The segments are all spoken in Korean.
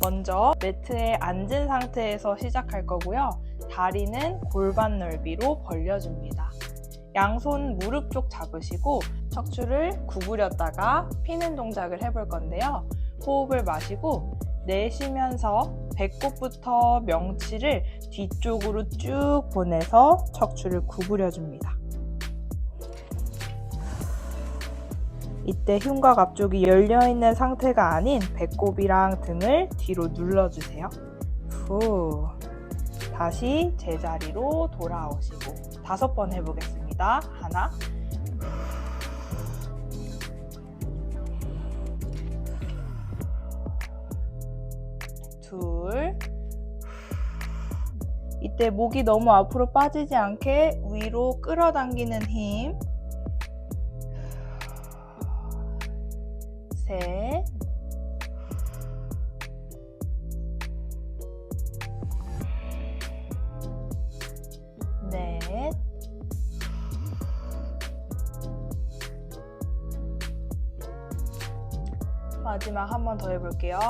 먼저 매트에 앉은 상태에서 시작할 거고요. 다리는 골반 넓이로 벌려줍니다. 양손 무릎 쪽 잡으시고 척추를 구부렸다가 피는 동작을 해볼 건데요. 호흡을 마시고 내쉬면서 배꼽부터 명치를 뒤쪽으로 쭉 보내서 척추를 구부려줍니다. 이때 흉곽 앞쪽이 열려있는 상태가 아닌 배꼽이랑 등을 뒤로 눌러주세요. 후. 다시 제자리로 돌아오시고 5번 해보겠습니다. 하나, 둘. 이때 목이 너무 앞으로 빠지지 않게 위로 끌어당기는 힘. 셋, 넷, 마지막 한 번 더 해볼게요.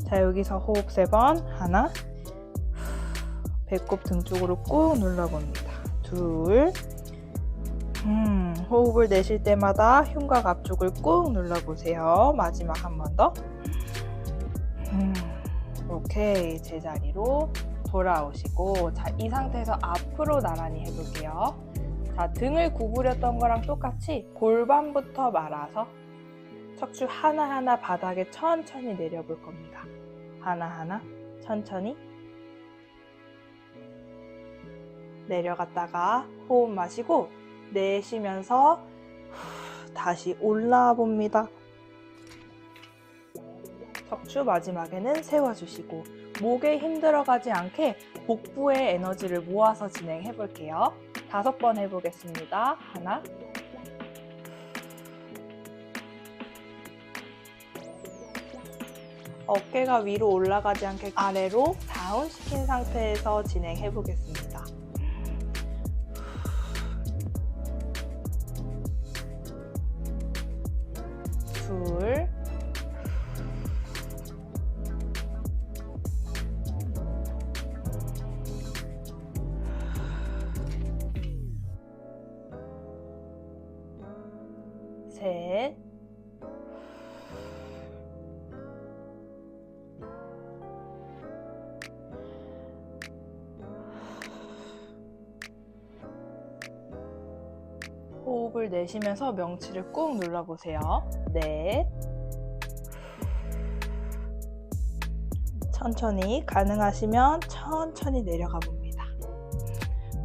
자, 여기서 호흡 3번. 하나, 배꼽 등 쪽으로 꾹 눌러봅니다. 둘, 호흡을 내쉴 때마다 흉곽 앞쪽을 꾹 눌러보세요. 마지막 한 번 더. 오케이, 제자리로 돌아오시고, 자, 이 상태에서 앞으로 나란히 해볼게요. 자, 등을 구부렸던 거랑 똑같이 골반부터 말아서 척추 하나하나 바닥에 천천히 내려볼 겁니다. 하나하나 천천히 내려갔다가 호흡 마시고 내쉬면서 다시 올라와 봅니다. 척추 마지막에는 세워주시고 목에 힘 들어가지 않게 복부에 에너지를 모아서 진행해 볼게요. 5번 해보겠습니다. 하나, 어깨가 위로 올라가지 않게 아래로 다운시킨 상태에서 진행해 보겠습니다. 둘, 셋, 호흡을 내쉬면서 명치를 꾹 눌러보세요. 넷, 천천히 가능하시면 천천히 내려가 봅니다.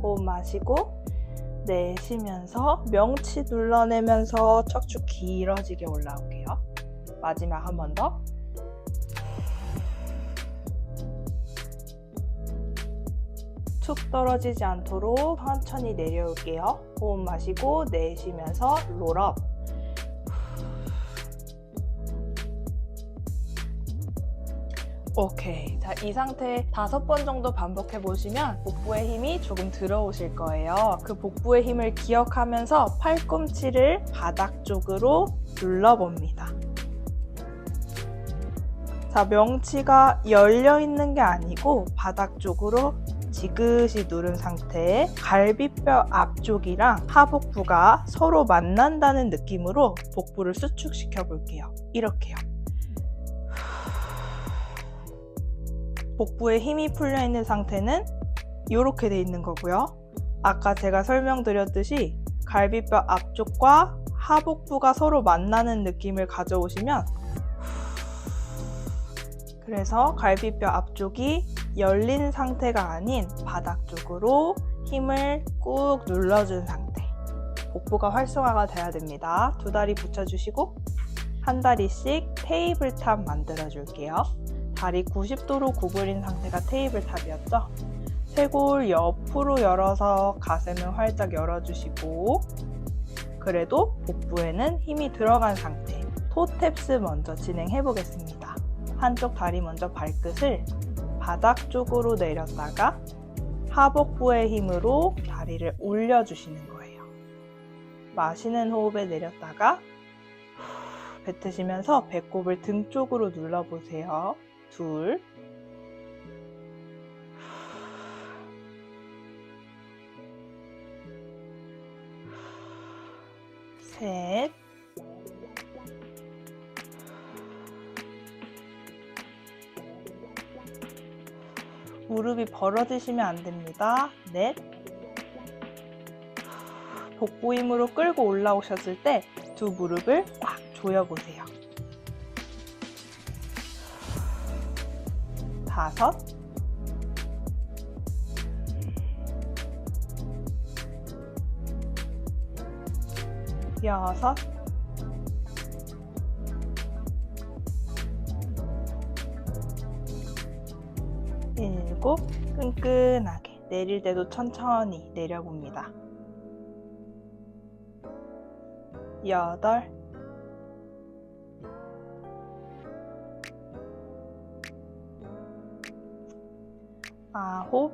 호흡 마시고 내쉬면서 명치 눌러내면서 척추 길어지게 올라올게요. 마지막 한 번 더. 툭 떨어지지 않도록 천천히 내려올게요. 호흡 마시고 내쉬면서 롤업. 오케이. 자, 이 상태 5번 정도 반복해 보시면 복부의 힘이 조금 들어오실 거예요. 그 복부의 힘을 기억하면서 팔꿈치를 바닥 쪽으로 눌러봅니다. 자, 명치가 열려 있는 게 아니고 바닥 쪽으로 지그시 누른 상태에 갈비뼈 앞쪽이랑 하복부가 서로 만난다는 느낌으로 복부를 수축시켜 볼게요. 이렇게요. 복부에 힘이 풀려 있는 상태는 이렇게 돼 있는 거고요. 아까 제가 설명드렸듯이 갈비뼈 앞쪽과 하복부가 서로 만나는 느낌을 가져오시면, 그래서 갈비뼈 앞쪽이 열린 상태가 아닌 바닥 쪽으로 힘을 꾹 눌러준 상태. 복부가 활성화가 돼야 됩니다. 2다리 붙여주시고 한 다리씩 테이블탑 만들어줄게요. 다리 90도로 구부린 상태가 테이블탑이었죠? 쇄골 옆으로 열어서 가슴을 활짝 열어주시고, 그래도 복부에는 힘이 들어간 상태. 토탭스 먼저 진행해 보겠습니다. 한쪽 다리 먼저 발끝을 바닥 쪽으로 내렸다가 하복부의 힘으로 다리를 올려주시는 거예요. 마시는 호흡에 내렸다가 뱉으시면서 배꼽을 등 쪽으로 눌러보세요. 둘, 셋, 무릎이 벌어지시면 안 됩니다. 넷, 복부 힘으로 끌고 올라오셨을 때 두 무릎을 꽉 조여보세요. 다섯, 여섯, 일곱, 끈끈하게 내릴 때도 천천히 내려봅니다. 여덟, 아홉,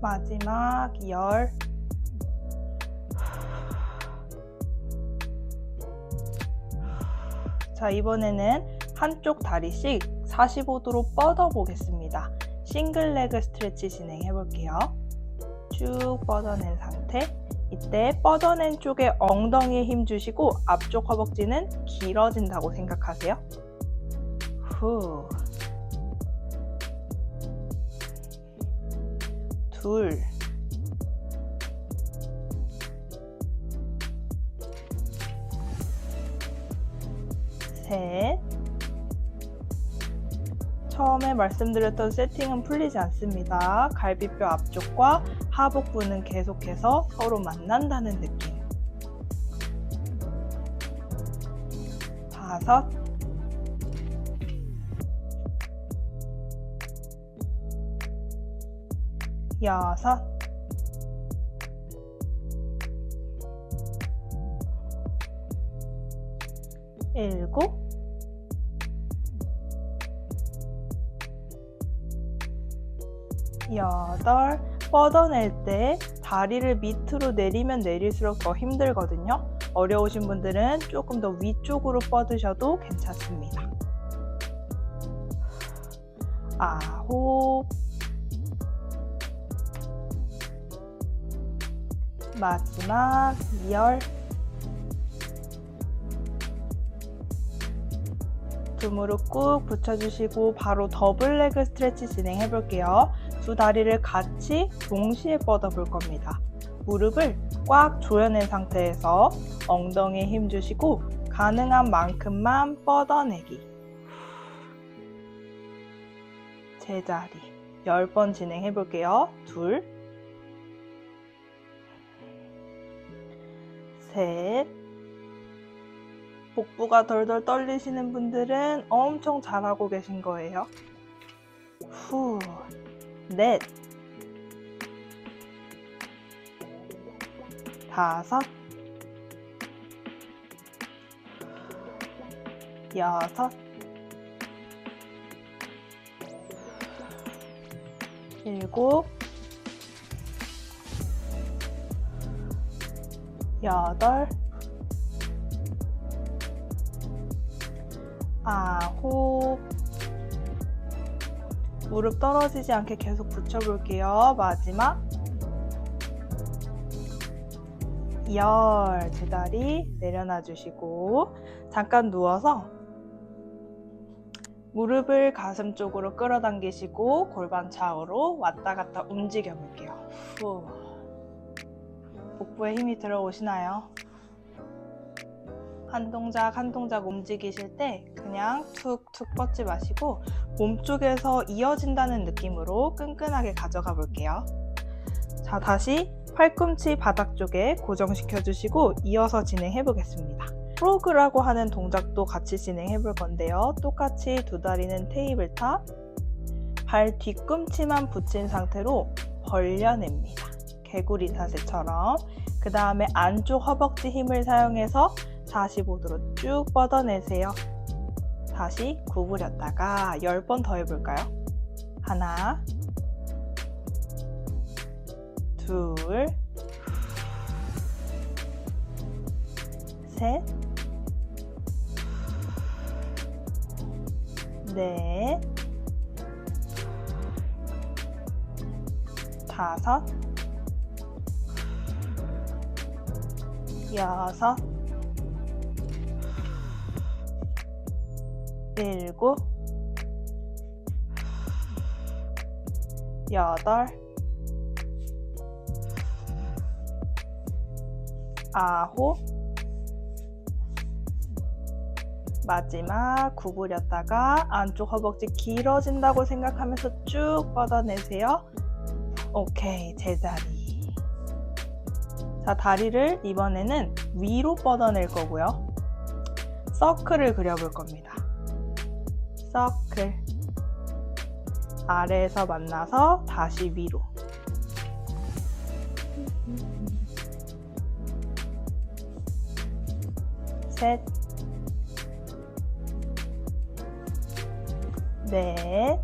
마지막 열, 자, 이번에는 한쪽 다리씩 45도로 뻗어 보겠습니다. 싱글 레그 스트레치 진행해 볼게요. 쭉 뻗어낸 상태. 이때 뻗어낸 쪽에 엉덩이에 힘 주시고 앞쪽 허벅지는 길어진다고 생각하세요. 후. 둘. 셋. 처음에 말씀드렸던 세팅은 풀리지 않습니다. 갈비뼈 앞쪽과 하복부는 계속해서 서로 만난다는 느낌. 다섯, 여섯, 일곱, 여덟. 뻗어낼 때 다리를 밑으로 내리면 내릴수록 더 힘들거든요. 어려우신 분들은 조금 더 위쪽으로 뻗으셔도 괜찮습니다. 아홉, 마지막 열. 두 무릎 꾹 붙여주시고 바로 더블 레그 스트레치 진행해 볼게요. 두 다리를 같이 동시에 뻗어 볼 겁니다. 무릎을 꽉 조여낸 상태에서 엉덩이에 힘 주시고 가능한 만큼만 뻗어내기. 제자리 10번 진행해 볼게요. 둘, 셋. 복부가 덜덜 떨리시는 분들은 엄청 잘하고 계신 거예요. 후, 넷, 다섯, 여섯, 일곱, 여덟, 아홉. 무릎 떨어지지 않게 계속 붙여볼게요. 마지막 열. 제자리 내려놔 주시고 잠깐 누워서 무릎을 가슴 쪽으로 끌어당기시고 골반 좌우로 왔다 갔다 움직여 볼게요. 후. 복부에 힘이 들어오시나요? 한 동작 한 동작 움직이실 때 그냥 툭툭 뻗지 마시고 몸쪽에서 이어진다는 느낌으로 끈끈하게 가져가 볼게요. 자, 다시 팔꿈치 바닥 쪽에 고정시켜 주시고 이어서 진행해 보겠습니다. 프로그라고 하는 동작도 같이 진행해 볼 건데요. 똑같이 두 다리는 테이블탑, 발 뒤꿈치만 붙인 상태로 벌려냅니다. 개구리 자세처럼. 그 다음에 안쪽 허벅지 힘을 사용해서 45도로 쭉 뻗어내세요. 다시 구부렸다가 10번 더 해볼까요? 하나, 둘, 셋, 넷, 다섯, 여섯, 일곱, 여덟, 아홉, 마지막 구부렸다가 안쪽 허벅지 길어진다고 생각하면서 쭉 뻗어내세요. 오케이, 제자리. 자, 다리를 이번에는 위로 뻗어낼 거고요. 서클을 그려볼 겁니다. 서클. 아래에서 만나서 다시 위로. 셋, 넷,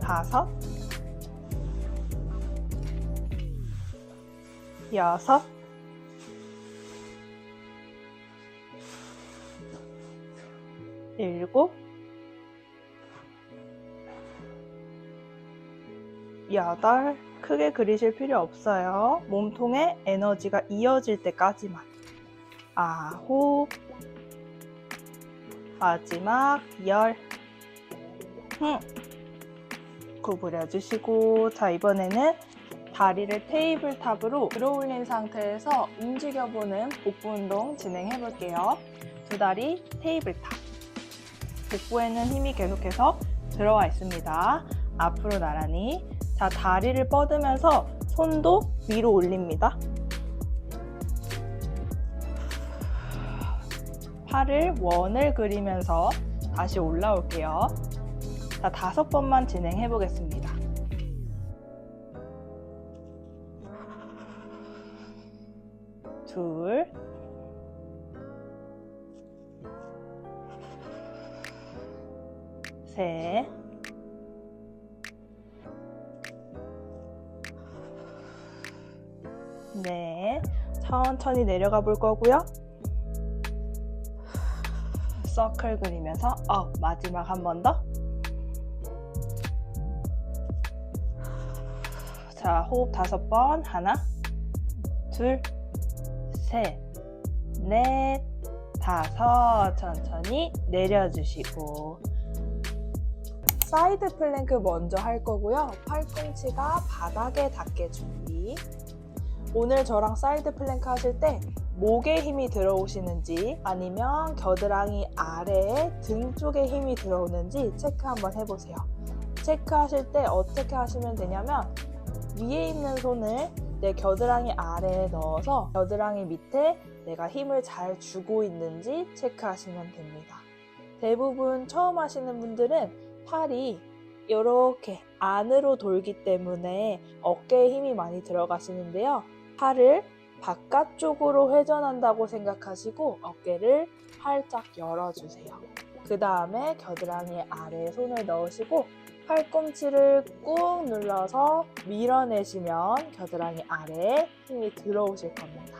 다섯, 여섯, 일곱, 여덟. 크게 그리실 필요 없어요. 몸통에 에너지가 이어질 때까지만. 아홉, 마지막 열. 구부려주시고, 자, 이번에는 다리를 테이블탑으로 들어올린 상태에서 움직여보는 복부 운동 진행해 볼게요. 두 다리 테이블탑. 복부에는 힘이 계속해서 들어와 있습니다. 앞으로 나란히. 자, 다리를 뻗으면서 손도 위로 올립니다. 팔을 원을 그리면서 다시 올라올게요. 자, 5번만 진행해 보겠습니다. 둘, 셋, 넷. 천천히 내려가 볼 거고요. 서클 그리면서 마지막 한 번 더. 자, 호흡 5번. 하나, 둘, 셋, 넷, 다섯. 천천히 내려주시고, 사이드 플랭크 먼저 할 거고요. 팔꿈치가 바닥에 닿게 준비. 오늘 저랑 사이드 플랭크 하실 때 목에 힘이 들어오시는지 아니면 겨드랑이 아래에 등 쪽에 힘이 들어오는지 체크 한번 해보세요. 체크하실 때 어떻게 하시면 되냐면, 위에 있는 손을 내 겨드랑이 아래에 넣어서 겨드랑이 밑에 내가 힘을 잘 주고 있는지 체크하시면 됩니다. 대부분 처음 하시는 분들은 팔이 이렇게 안으로 돌기 때문에 어깨에 힘이 많이 들어가시는데요. 팔을 바깥쪽으로 회전한다고 생각하시고 어깨를 활짝 열어주세요. 그 다음에 겨드랑이 아래에 손을 넣으시고 팔꿈치를 꾹 눌러서 밀어내시면 겨드랑이 아래에 힘이 들어오실 겁니다.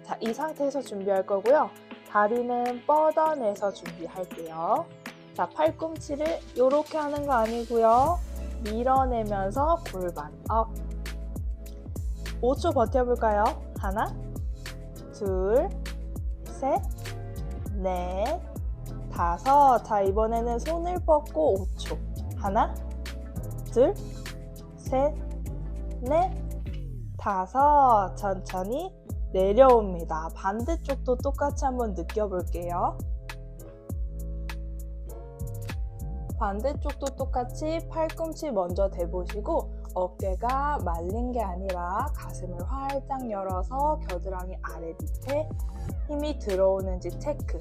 자, 이 상태에서 준비할 거고요. 다리는 뻗어내서 준비할게요. 자, 팔꿈치를 이렇게 하는 거 아니고요. 밀어내면서 골반 업. 5초 버텨볼까요? 하나, 둘, 셋, 넷, 다섯. 자, 이번에는 손을 뻗고 5초. 하나, 둘, 셋, 넷, 다섯. 천천히 내려옵니다. 반대쪽도 똑같이 한번 느껴볼게요. 반대쪽도 똑같이 팔꿈치 먼저 대보시고 어깨가 말린 게 아니라 가슴을 활짝 열어서 겨드랑이 아래 밑에 힘이 들어오는지 체크.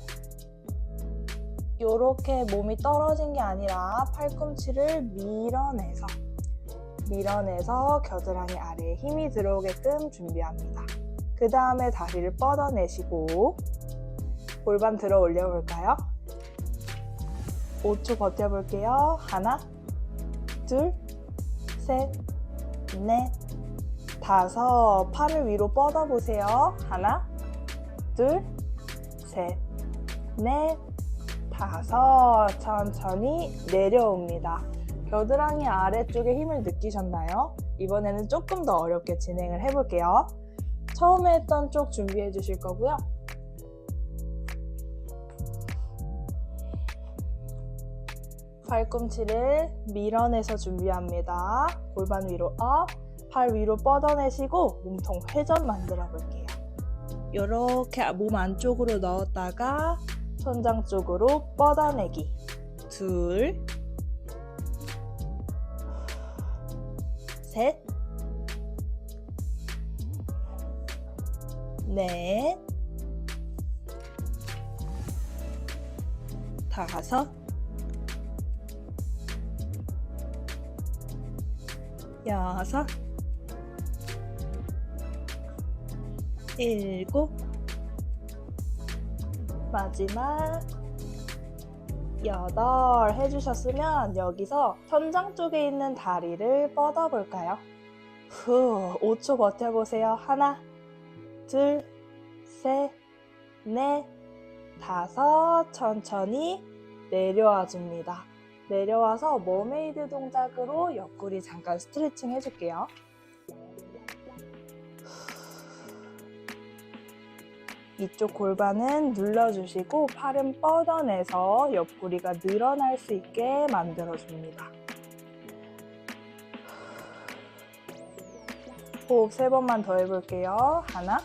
이렇게 몸이 떨어진 게 아니라 팔꿈치를 밀어내서 겨드랑이 아래에 힘이 들어오게끔 준비합니다. 그 다음에 다리를 뻗어내시고 골반 들어 올려볼까요? 5초 버텨볼게요. 하나, 둘, 셋, 넷, 다섯. 팔을 위로 뻗어보세요. 하나, 둘, 셋, 넷, 다섯. 천천히 내려옵니다. 겨드랑이 아래쪽에 힘을 느끼셨나요? 이번에는 조금 더 어렵게 진행을 해볼게요. 처음에 했던 쪽 준비해 주실 거고요. 팔꿈치를 밀어내서 준비합니다. 골반 위로 업, 팔 위로 뻗어내시고 몸통 회전 만들어 볼게요. 이렇게 몸 안쪽으로 넣었다가 천장 쪽으로 뻗어내기. 둘, 셋, 넷, 다섯, 여섯, 일곱, 마지막 여덟. 해주셨으면 여기서 천장 쪽에 있는 다리를 뻗어볼까요? 후, 5초 버텨보세요. 하나, 둘, 셋, 넷, 다섯. 천천히 내려와 줍니다. 내려와서 머메이드 동작으로 옆구리 잠깐 스트레칭 해줄게요. 이쪽 골반은 눌러주시고 팔은 뻗어내서 옆구리가 늘어날 수 있게 만들어줍니다. 호흡 3번만 더 해볼게요. 하나,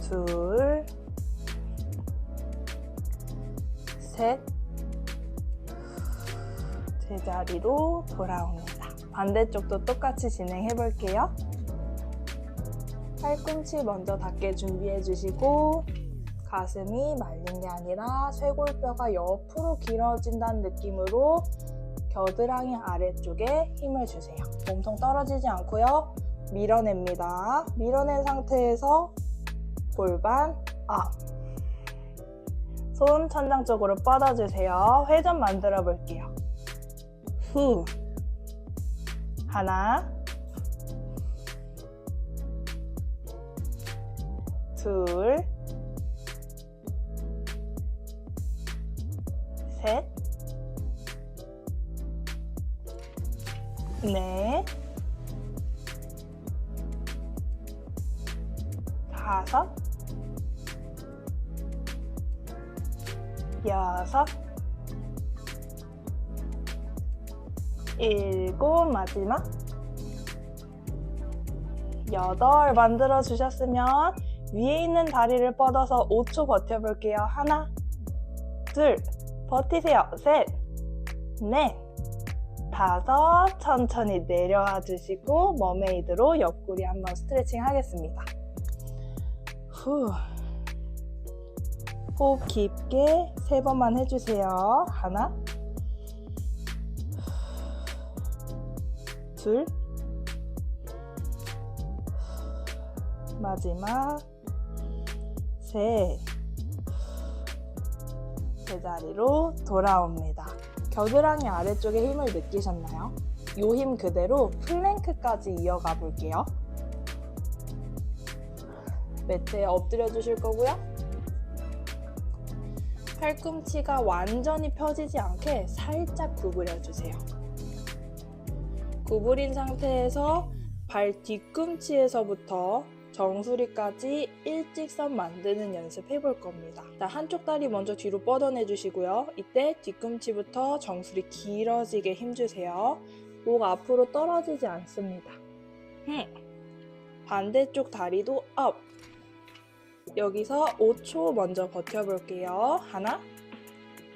둘, 셋, 제자리로 돌아옵니다. 반대쪽도 똑같이 진행해 볼게요. 팔꿈치 먼저 닿게 준비해 주시고 가슴이 말린 게 아니라 쇄골뼈가 옆으로 길어진다는 느낌으로 겨드랑이 아래쪽에 힘을 주세요. 몸통 떨어지지 않고요. 밀어냅니다. 밀어낸 상태에서 골반 업. 손 천장 쪽으로 뻗어주세요. 회전 만들어 볼게요. 후. 하나, 둘, 셋, 넷, 다섯, 여섯, 일곱. 마지막 여덟. 만들어 주셨으면 위에 있는 다리를 뻗어서 5초 버텨볼게요. 하나, 둘, 버티세요. 셋, 넷, 다섯. 천천히 내려와 주시고 머메이드로 옆구리 한번 스트레칭 하겠습니다. 후. 호흡 깊게 3번만 해주세요. 하나, 둘, 마지막 셋. 제자리로 돌아옵니다. 겨드랑이 아래쪽에 힘을 느끼셨나요? 이 힘 그대로 플랭크까지 이어가 볼게요. 매트에 엎드려 주실 거고요. 팔꿈치가 완전히 펴지지 않게 살짝 구부려 주세요. 구부린 상태에서 발 뒤꿈치에서부터 정수리까지 일직선 만드는 연습 해볼 겁니다. 자, 한쪽 다리 먼저 뒤로 뻗어내 주시고요. 이때 뒤꿈치부터 정수리 길어지게 힘주세요. 목 앞으로 떨어지지 않습니다. 반대쪽 다리도 업. 여기서 5초 먼저 버텨볼게요. 하나,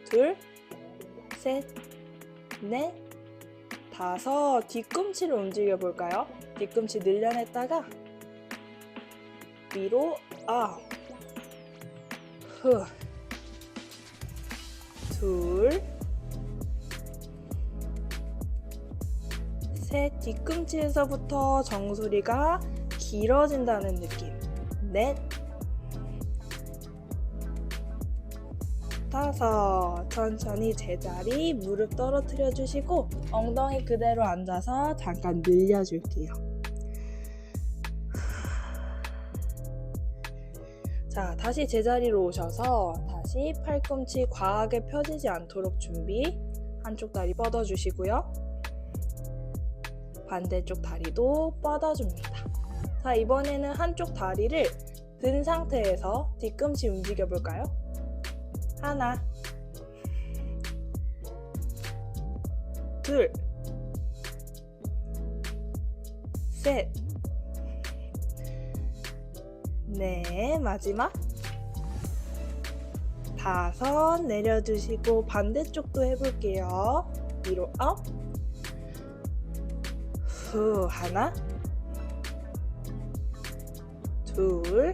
둘, 셋, 넷, 다섯. 뒤꿈치를 움직여볼까요? 뒤꿈치 늘려냈다가 위로 업. 후. 둘, 셋. 뒤꿈치에서부터 정수리가 길어진다는 느낌. 넷, 다섯. 천천히 제자리 무릎 떨어뜨려 주시고 엉덩이 그대로 앉아서 잠깐 늘려줄게요. 자, 다시 제자리로 오셔서 다시 팔꿈치 과하게 펴지지 않도록 준비. 한쪽 다리 뻗어주시고요. 반대쪽 다리도 뻗어줍니다. 자, 이번에는 한쪽 다리를 든 상태에서 뒤꿈치 움직여 볼까요? 하나, 둘, 셋, 넷, 마지막 다섯. 내려주시고 반대쪽도 해볼게요. 위로 업, 후, 하나, 둘,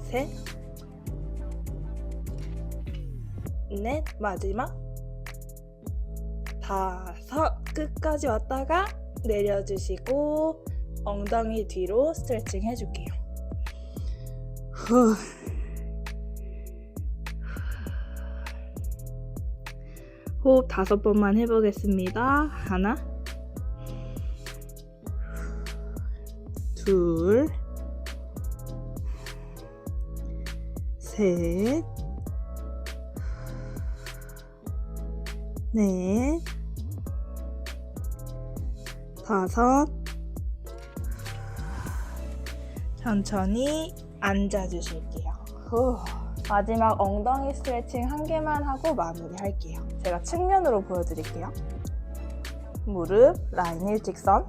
셋, 넷, 마지막 다섯. 끝까지 왔다가 내려주시고 엉덩이 뒤로 스트레칭 해줄게요. 후. 호흡 5번만 해보겠습니다. 하나, 둘, 셋, 넷, 다섯. 천천히 앉아주실게요. 후. 마지막 엉덩이 스트레칭 한 개만 하고 마무리할게요. 제가 측면으로 보여드릴게요. 무릎 라인 일직선.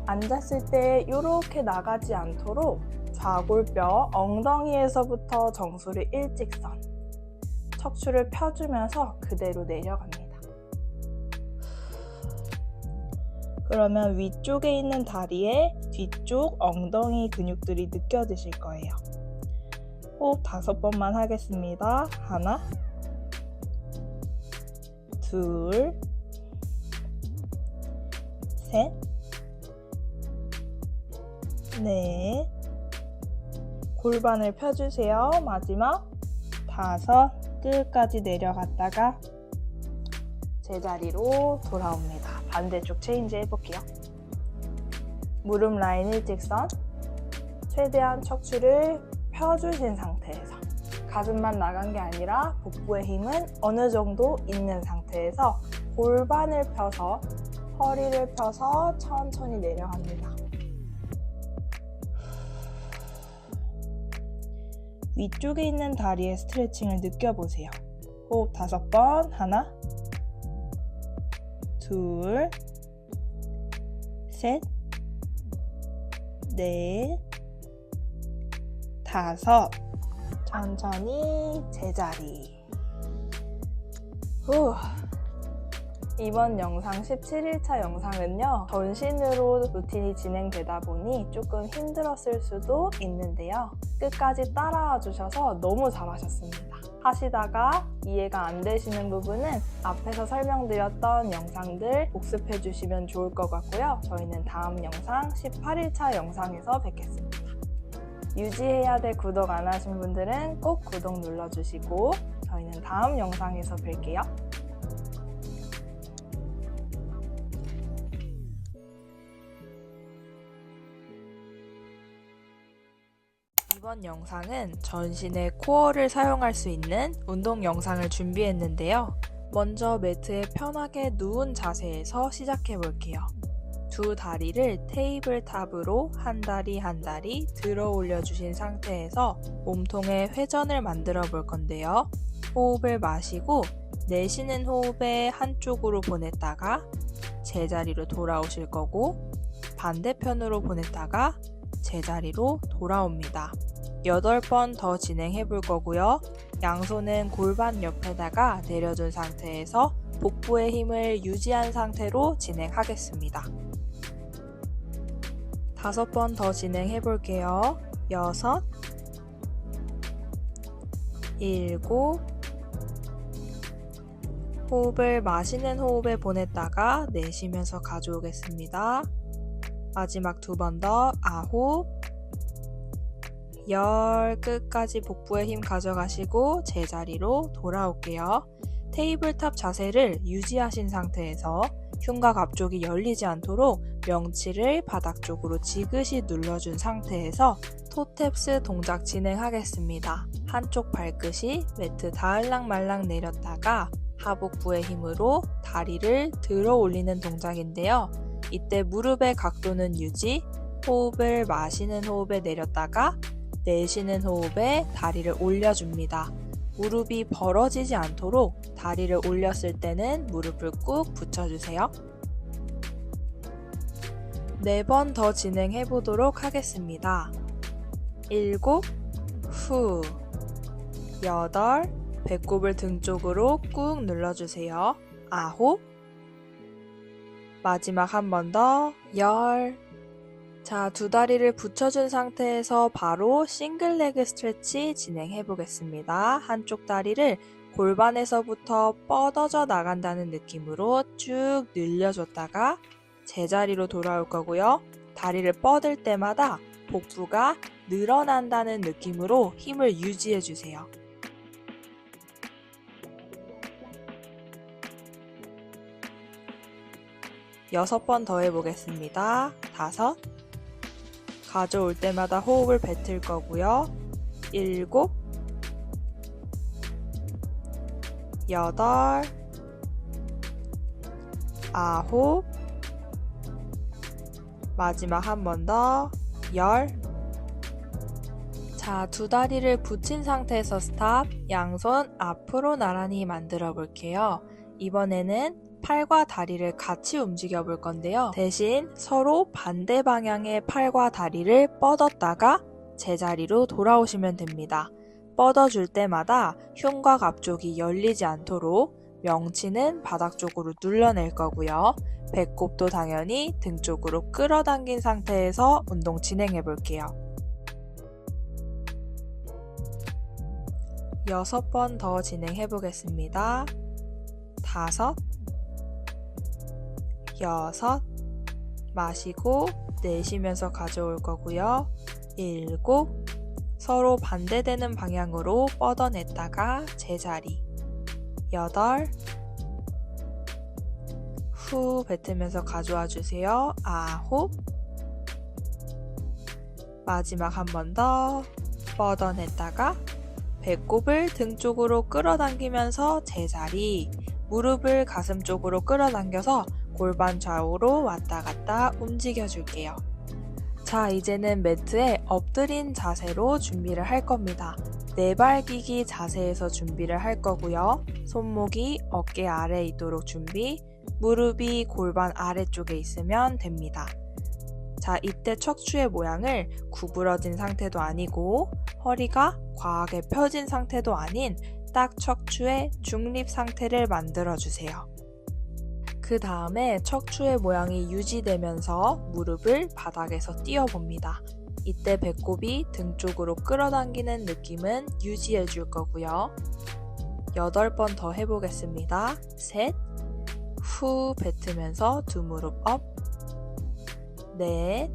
앉았을 때 이렇게 나가지 않도록 좌골뼈 엉덩이에서부터 정수리 일직선. 척추를 펴주면서 그대로 내려갑니다. 그러면 위쪽에 있는 다리에 뒤쪽 엉덩이 근육들이 느껴지실 거예요. 호흡 5번만 하겠습니다. 하나, 둘, 셋, 넷. 골반을 펴주세요. 마지막 다섯. 끝까지 내려갔다가 제자리로 돌아옵니다. 반대쪽 체인지 해볼게요. 무릎 라인 일직선. 최대한 척추를 펴주신 상태에서 가슴만 나간 게 아니라 복부의 힘은 어느 정도 있는 상태에서 골반을 펴서 허리를 펴서 천천히 내려갑니다. 위쪽에 있는 다리의 스트레칭을 느껴보세요. 호흡 5번. 하나, 둘, 셋, 넷, 다섯. 천천히 제자리. 후. 이번 영상 17일차 영상은요, 전신으로 루틴이 진행되다 보니 조금 힘들었을 수도 있는데요. 끝까지 따라와 주셔서 너무 잘하셨습니다. 하시다가 이해가 안 되시는 부분은 앞에서 설명드렸던 영상들 복습해 주시면 좋을 것 같고요. 저희는 다음 영상 18일차 영상에서 뵙겠습니다. 유지해야 될 구독 안 하신 분들은 꼭 구독 눌러주시고 저희는 다음 영상에서 뵐게요. 이번 영상은 전신의 코어를 사용할 수 있는 운동 영상을 준비했는데요. 먼저 매트에 편하게 누운 자세에서 시작해 볼게요. 두 다리를 테이블탑으로 한 다리 한 다리 들어 올려주신 상태에서 몸통에 회전을 만들어 볼 건데요. 호흡을 마시고 내쉬는 호흡에 한쪽으로 보냈다가 제자리로 돌아오실 거고 반대편으로 보냈다가 제자리로 돌아옵니다. 8번 더 진행해 볼 거고요. 양손은 골반 옆에다가 내려둔 상태에서 복부의 힘을 유지한 상태로 진행하겠습니다. 5번 더 진행해 볼게요. 6, 7, 호흡을 마시는 호흡에 보냈다가 내쉬면서 가져오겠습니다. 마지막 2번 더 9, 열 끝까지 복부에 힘 가져가시고 제자리로 돌아올게요. 테이블탑 자세를 유지하신 상태에서 흉곽 앞쪽이 열리지 않도록 명치를 바닥 쪽으로 지그시 눌러준 상태에서 토탭스 동작 진행하겠습니다. 한쪽 발끝이 매트 닿을락말락 내렸다가 하복부의 힘으로 다리를 들어 올리는 동작인데요. 이때 무릎의 각도는 유지, 호흡을 마시는 호흡에 내렸다가 내쉬는 호흡에 다리를 올려줍니다. 무릎이 벌어지지 않도록 다리를 올렸을 때는 무릎을 꾹 붙여주세요. 4번 더 진행해 보도록 하겠습니다. 7, 후, 8, 배꼽을 등 쪽으로 꾹 눌러주세요. 9, 마지막 한 번 더, 10. 자, 두 다리를 붙여준 상태에서 바로 싱글 레그 스트레치 진행해 보겠습니다. 한쪽 다리를 골반에서부터 뻗어져 나간다는 느낌으로 쭉 늘려줬다가 제자리로 돌아올 거고요. 다리를 뻗을 때마다 복부가 늘어난다는 느낌으로 힘을 유지해 주세요. 여섯 번 더 해보겠습니다. 5, 가져올 때마다 호흡을 뱉을 거고요. 7, 8, 9, 마지막 한 번 더, 10. 자, 두 다리를 붙인 상태에서 스탑, 양손 앞으로 나란히 만들어 볼게요. 이번에는 팔과 다리를 같이 움직여 볼 건데요. 대신 서로 반대 방향의 팔과 다리를 뻗었다가 제자리로 돌아오시면 됩니다. 뻗어줄 때마다 흉곽 앞쪽이 열리지 않도록 명치는 바닥 쪽으로 눌러낼 거고요. 배꼽도 당연히 등 쪽으로 끌어당긴 상태에서 운동 진행해 볼게요. 6번 더 진행해 보겠습니다. 5, 6, 마시고 내쉬면서 가져올 거고요. 7, 서로 반대되는 방향으로 뻗어냈다가 제자리. 8, 후 뱉으면서 가져와 주세요. 9, 마지막 한 번 더 뻗어냈다가 배꼽을 등 쪽으로 끌어당기면서 제자리. 무릎을 가슴 쪽으로 끌어당겨서 골반 좌우로 왔다 갔다 움직여 줄게요. 자, 이제는 매트에 엎드린 자세로 준비를 할 겁니다. 네발기기 자세에서 준비를 할 거고요. 손목이 어깨 아래에 있도록 준비, 무릎이 골반 아래쪽에 있으면 됩니다. 자, 이때 척추의 모양을 구부러진 상태도 아니고 허리가 과하게 펴진 상태도 아닌 딱 척추의 중립 상태를 만들어 주세요. 그 다음에 척추의 모양이 유지되면서 무릎을 바닥에서 띄워봅니다. 이때 배꼽이 등 쪽으로 끌어당기는 느낌은 유지해 줄 거고요. 8번 더 해보겠습니다. 셋, 후 뱉으면서 두 무릎 업, 넷,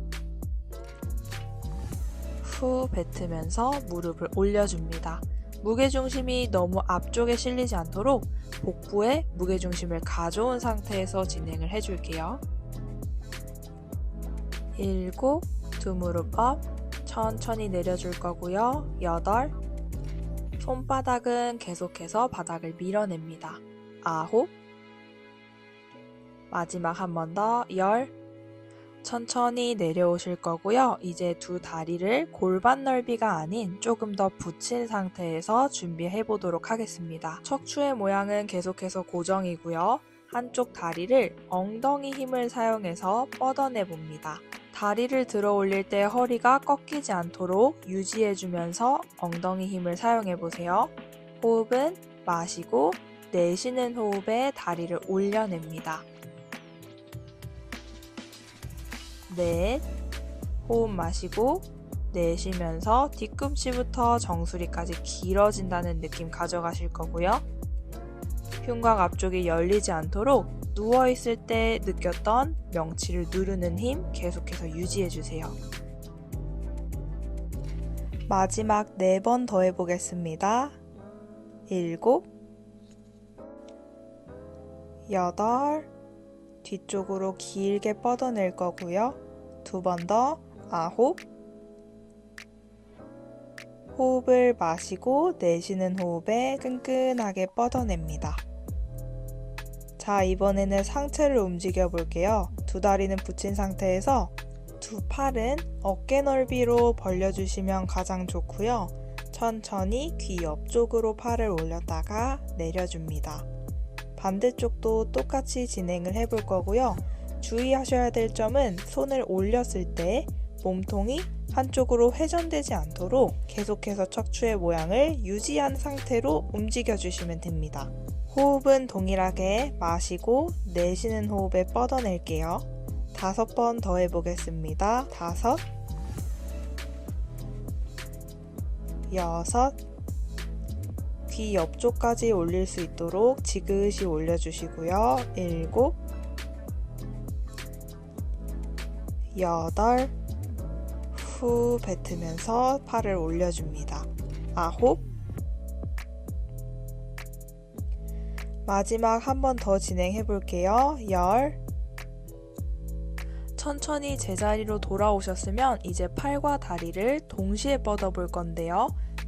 후 뱉으면서 무릎을 올려줍니다. 무게중심이 너무 앞쪽에 실리지 않도록 복부에 무게중심을 가져온 상태에서 진행을 해줄게요. 7, 두 무릎 업, 천천히 내려줄 거고요. 8, 손바닥은 계속해서 바닥을 밀어냅니다. 9, 마지막 한 번 더, 10, 천천히 내려오실 거고요. 이제 두 다리를 골반 넓이가 아닌 조금 더 붙인 상태에서 준비해 보도록 하겠습니다. 척추의 모양은 계속해서 고정이고요. 한쪽 다리를 엉덩이 힘을 사용해서 뻗어내 봅니다. 다리를 들어 올릴 때 허리가 꺾이지 않도록 유지해 주면서 엉덩이 힘을 사용해 보세요. 호흡은 마시고 내쉬는 호흡에 다리를 올려냅니다. 넷, 호흡 마시고 내쉬면서 뒤꿈치부터 정수리까지 길어진다는 느낌 가져가실 거고요. 흉곽 앞쪽이 열리지 않도록 누워있을 때 느꼈던 명치를 누르는 힘 계속해서 유지해주세요. 마지막 4번 더 해보겠습니다. 7, 8, 뒤쪽으로 길게 뻗어낼 거고요. 2번 더, 9, 호흡을 마시고 내쉬는 호흡에 끈끈하게 뻗어냅니다. 자, 이번에는 상체를 움직여 볼게요. 두 다리는 붙인 상태에서 두 팔은 어깨 넓이로 벌려주시면 가장 좋고요. 천천히 귀 옆쪽으로 팔을 올렸다가 내려줍니다. 반대쪽도 똑같이 진행을 해볼 거고요. 주의하셔야 될 점은 손을 올렸을 때 몸통이 한쪽으로 회전되지 않도록 계속해서 척추의 모양을 유지한 상태로 움직여 주시면 됩니다. 호흡은 동일하게 마시고 내쉬는 호흡에 뻗어낼게요. 5번 더 해보겠습니다. 5, 6, 귀 옆쪽까지 올릴 수 있도록 지그시 올려주시고요. 7, 8, 후 뱉으면서 팔을 올려줍니다. 9, 마지막 한 번 더 진행해 볼게요. 10, 천천히 제자리로 돌아오셨으면 이제 팔과 다리를 동시에 뻗어 볼 건데요.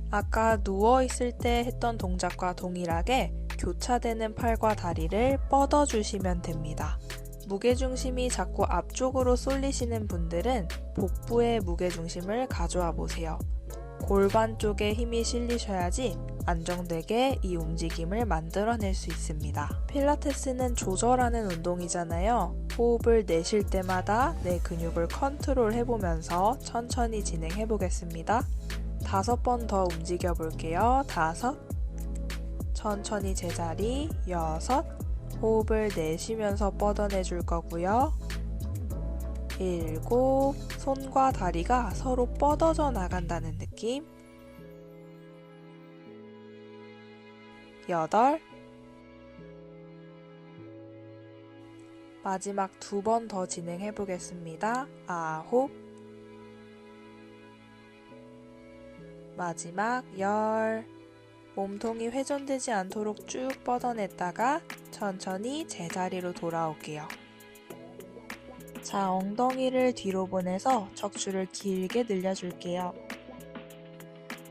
아까 누워있을 때 했던 동작과 동일하게 교차되는 팔과 다리를 뻗어 주시면 됩니다. 무게중심이 자꾸 앞쪽으로 쏠리시는 분들은 복부에 무게중심을 가져와 보세요. 골반 쪽에 힘이 실리셔야지 안정되게 이 움직임을 만들어낼 수 있습니다. 필라테스는 조절하는 운동이잖아요. 호흡을 내쉴 때마다 내 근육을 컨트롤 해보면서 천천히 진행해 보겠습니다. 5번 더 움직여 볼게요. 5, 천천히 제자리. 6, 호흡을 내쉬면서 뻗어내 줄 거고요. 7, 손과 다리가 서로 뻗어져 나간다는 느낌. 8, 마지막 2번 더 진행해 보겠습니다. 9, 마지막 10, 몸통이 회전되지 않도록 쭉 뻗어냈다가 천천히 제자리로 돌아올게요. 자, 엉덩이를 뒤로 보내서 척추를 길게 늘려줄게요.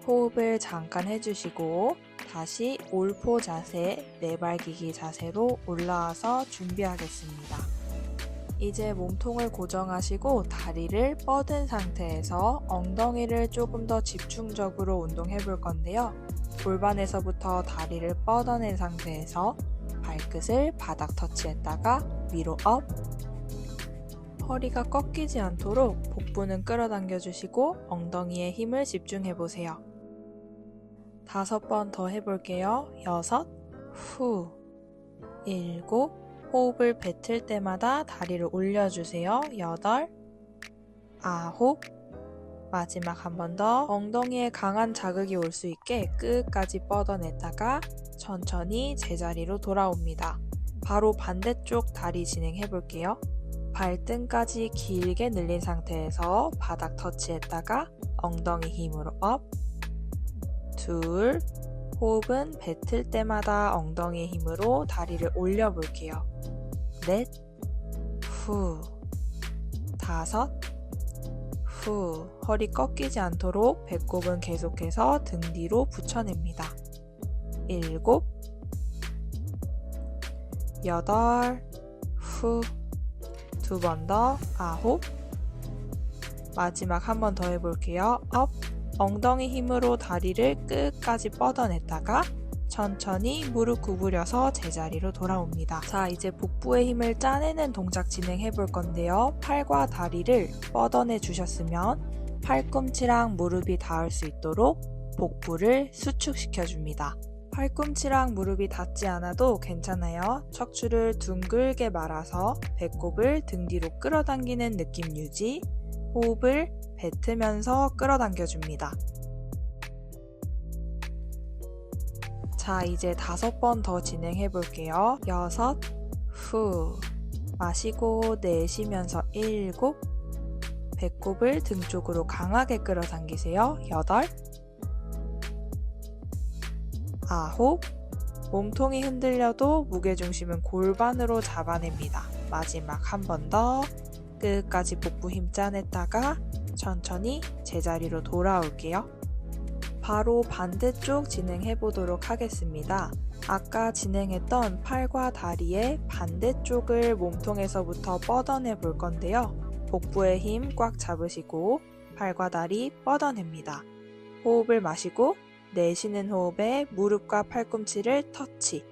호흡을 잠깐 해주시고 다시 올포 자세, 내발기기 자세로 올라와서 준비하겠습니다. 이제 몸통을 고정하시고 다리를 뻗은 상태에서 엉덩이를 조금 더 집중적으로 운동해 볼 건데요. 골반에서부터 다리를 뻗어낸 상태에서 발끝을 바닥 터치했다가 위로 업. 허리가 꺾이지 않도록 복부는 끌어당겨 주시고 엉덩이에 힘을 집중해 보세요. 5번 더 해볼게요. 6, 후, 7, 호흡을 뱉을 때마다 다리를 올려주세요. 8, 9, 마지막 한 번 더 엉덩이에 강한 자극이 올 수 있게 끝까지 뻗어냈다가 천천히 제자리로 돌아옵니다. 바로 반대쪽 다리 진행해 볼게요. 발등까지 길게 늘린 상태에서 바닥 터치했다가 엉덩이 힘으로 업. 2, 호흡은 뱉을 때마다 엉덩이 힘으로 다리를 올려 볼게요. 4, 후, 5, 후, 허리 꺾이지 않도록 배꼽은 계속해서 등 뒤로 붙여냅니다. 7, 8, 후, 2번 더, 9, 마지막 한 번 더 해볼게요. 업, 엉덩이 힘으로 다리를 끝까지 뻗어냈다가 천천히 무릎 구부려서 제자리로 돌아옵니다. 자, 이제 복부의 힘을 짜내는 동작 진행해 볼 건데요. 팔과 다리를 뻗어내 주셨으면 팔꿈치랑 무릎이 닿을 수 있도록 복부를 수축시켜 줍니다. 팔꿈치랑 무릎이 닿지 않아도 괜찮아요. 척추를 둥글게 말아서 배꼽을 등 뒤로 끌어당기는 느낌 유지. 호흡을 뱉으면서 끌어당겨 줍니다. 자, 이제 5번 더 진행해 볼게요. 6, 후, 마시고 내쉬면서 7, 배꼽을 등 쪽으로 강하게 끌어당기세요. 8, 9, 몸통이 흔들려도 무게중심은 골반으로 잡아냅니다. 마지막 한 번 더 끝까지 복부 힘 짜냈다가 천천히 제자리로 돌아올게요. 바로 반대쪽 진행해 보도록 하겠습니다. 아까 진행했던 팔과 다리의 반대쪽을 몸통에서부터 뻗어내 볼 건데요. 복부의 힘 꽉 잡으시고 팔과 다리 뻗어냅니다. 호흡을 마시고 내쉬는 호흡에 무릎과 팔꿈치를 터치.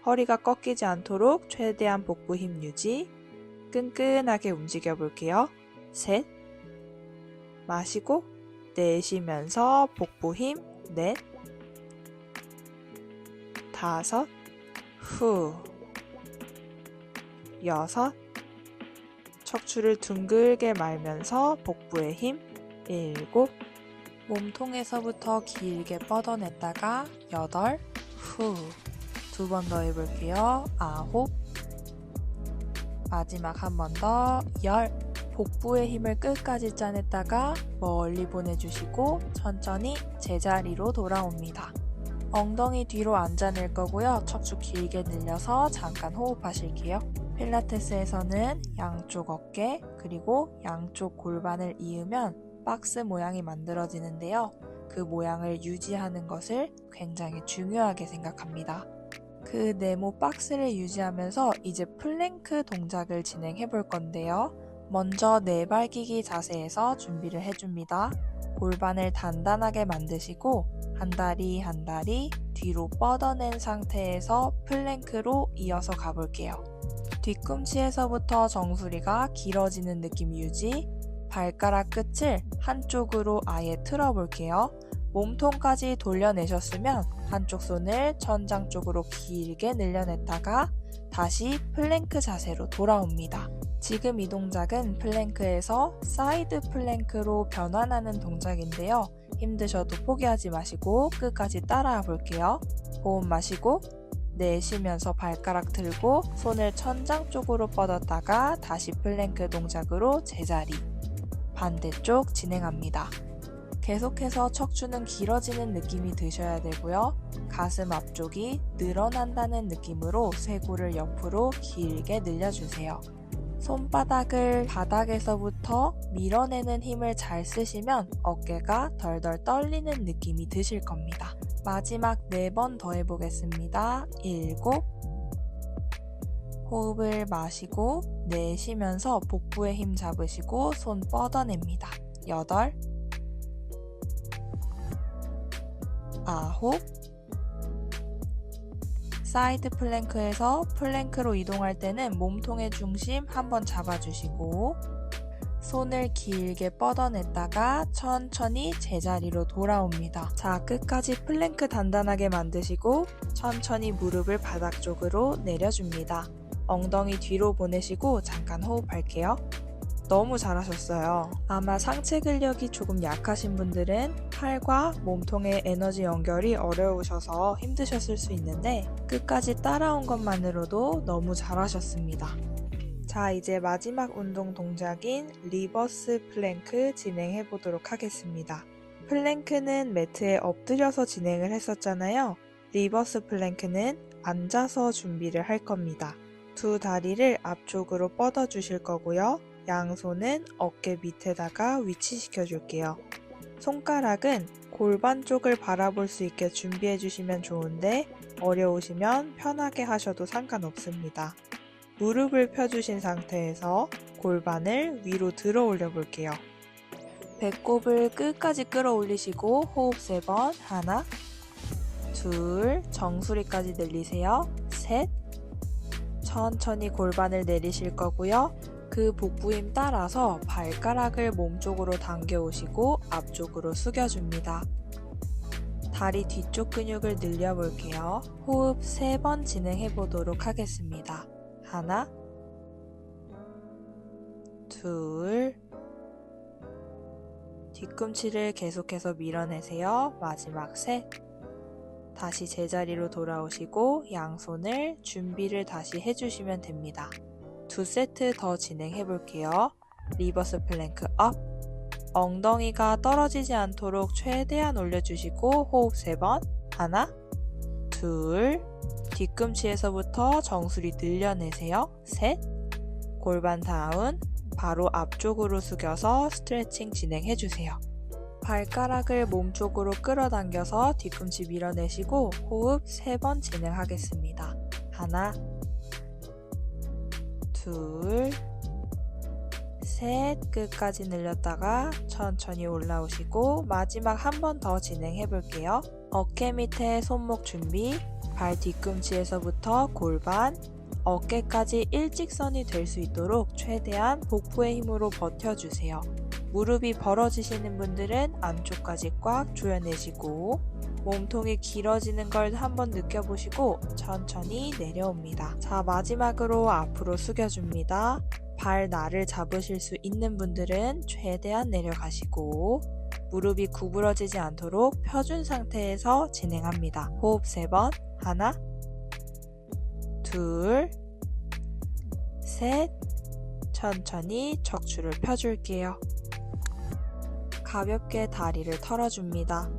허리가 꺾이지 않도록 최대한 복부 힘 유지. 끈끈하게 움직여 볼게요. 셋. 마시고 내쉬면서 복부 힘 넷. 5, 후. 6. 척추를 둥글게 말면서 복부의 힘 7. 몸통에서부터 길게 뻗어냈다가 8, 후. 2번 더 해볼게요. 9. 마지막 한 번 더 10. 복부의 힘을 끝까지 짜냈다가 멀리 보내주시고 천천히 제자리로 돌아옵니다. 엉덩이 뒤로 앉아낼 거고요. 척추 길게 늘려서 잠깐 호흡하실게요. 필라테스에서는 양쪽 어깨 그리고 양쪽 골반을 이으면 박스 모양이 만들어지는데요. 그 모양을 유지하는 것을 굉장히 중요하게 생각합니다. 그 네모 박스를 유지하면서 이제 플랭크 동작을 진행해 볼 건데요. 먼저 내발기기 자세에서 준비를 해줍니다. 골반을 단단하게 만드시고 한 다리 한 다리 뒤로 뻗어낸 상태에서 플랭크로 이어서 가볼게요. 뒤꿈치에서부터 정수리가 길어지는 느낌 유지, 발가락 끝을 한쪽으로 아예 틀어볼게요. 몸통까지 돌려내셨으면 한쪽 손을 천장 쪽으로 길게 늘려냈다가 다시 플랭크 자세로 돌아옵니다. 지금 이 동작은 플랭크에서 사이드 플랭크로 변환하는 동작인데요. 힘드셔도 포기하지 마시고 끝까지 따라와 볼게요. 호흡 마시고 내쉬면서 발가락 들고 손을 천장 쪽으로 뻗었다가 다시 플랭크 동작으로 제자리. 반대쪽 진행합니다. 계속해서 척추는 길어지는 느낌이 드셔야 되고요. 가슴 앞쪽이 늘어난다는 느낌으로 쇄골을 옆으로 길게 늘려주세요. 손바닥을 바닥에서부터 밀어내는 힘을 잘 쓰시면 어깨가 덜덜 떨리는 느낌이 드실 겁니다. 마지막 4번 더 해보겠습니다. 7. 호흡을 마시고 내쉬면서 복부에 힘 잡으시고 손 뻗어냅니다. 8. 9. 사이드 플랭크에서 플랭크로 이동할 때는 몸통의 중심 한번 잡아주시고 손을 길게 뻗어냈다가 천천히 제자리로 돌아옵니다. 자, 끝까지 플랭크 단단하게 만드시고 천천히 무릎을 바닥 쪽으로 내려줍니다. 엉덩이 뒤로 보내시고 잠깐 호흡할게요. 너무 잘하셨어요. 아마 상체 근력이 조금 약하신 분들은 팔과 몸통의 에너지 연결이 어려우셔서 힘드셨을 수 있는데 끝까지 따라온 것만으로도 너무 잘하셨습니다. 자, 이제 마지막 운동 동작인 리버스 플랭크 진행해 보도록 하겠습니다. 플랭크는 매트에 엎드려서 진행을 했었잖아요. 리버스 플랭크는 앉아서 준비를 할 겁니다. 두 다리를 앞쪽으로 뻗어 주실 거고요. 양손은 어깨 밑에다가 위치시켜 줄게요. 손가락은 골반 쪽을 바라볼 수 있게 준비해 주시면 좋은데 어려우시면 편하게 하셔도 상관없습니다. 무릎을 펴주신 상태에서 골반을 위로 들어 올려 볼게요. 배꼽을 끝까지 끌어올리시고 호흡 3번. 하나, 둘, 정수리까지 늘리세요. 셋. 천천히 골반을 내리실 거고요. 그 복부 힘 따라서 발가락을 몸쪽으로 당겨오시고 앞쪽으로 숙여줍니다. 다리 뒤쪽 근육을 늘려볼게요. 호흡 3번 진행해 보도록 하겠습니다. 하나, 둘, 뒤꿈치를 계속해서 밀어내세요. 마지막 셋. 다시 제자리로 돌아오시고 양손을 준비를 다시 해주시면 됩니다. 2세트 더 진행해 볼게요. 리버스 플랭크 업. 엉덩이가 떨어지지 않도록 최대한 올려주시고 호흡 3번. 하나, 둘, 뒤꿈치에서부터 정수리 늘려내세요. 셋, 골반 다운, 바로 앞쪽으로 숙여서 스트레칭 진행해주세요. 발가락을 몸쪽으로 끌어당겨서 뒤꿈치 밀어내시고 호흡 3번 진행하겠습니다. 하나, 둘, 셋, 끝까지 늘렸다가 천천히 올라오시고 마지막 한 번 더 진행해 볼게요. 어깨 밑에 손목 준비, 발 뒤꿈치에서부터 골반, 어깨까지 일직선이 될 수 있도록 최대한 복부의 힘으로 버텨주세요. 무릎이 벌어지시는 분들은 안쪽까지 꽉 조여내시고 몸통이 길어지는 걸 한번 느껴보시고 천천히 내려옵니다. 자, 마지막으로 앞으로 숙여줍니다. 발 나를 잡으실 수 있는 분들은 최대한 내려가시고 무릎이 구부러지지 않도록 펴준 상태에서 진행합니다. 호흡 3번. 하나, 둘, 셋. 천천히 척추를 펴줄게요. 가볍게 다리를 털어줍니다.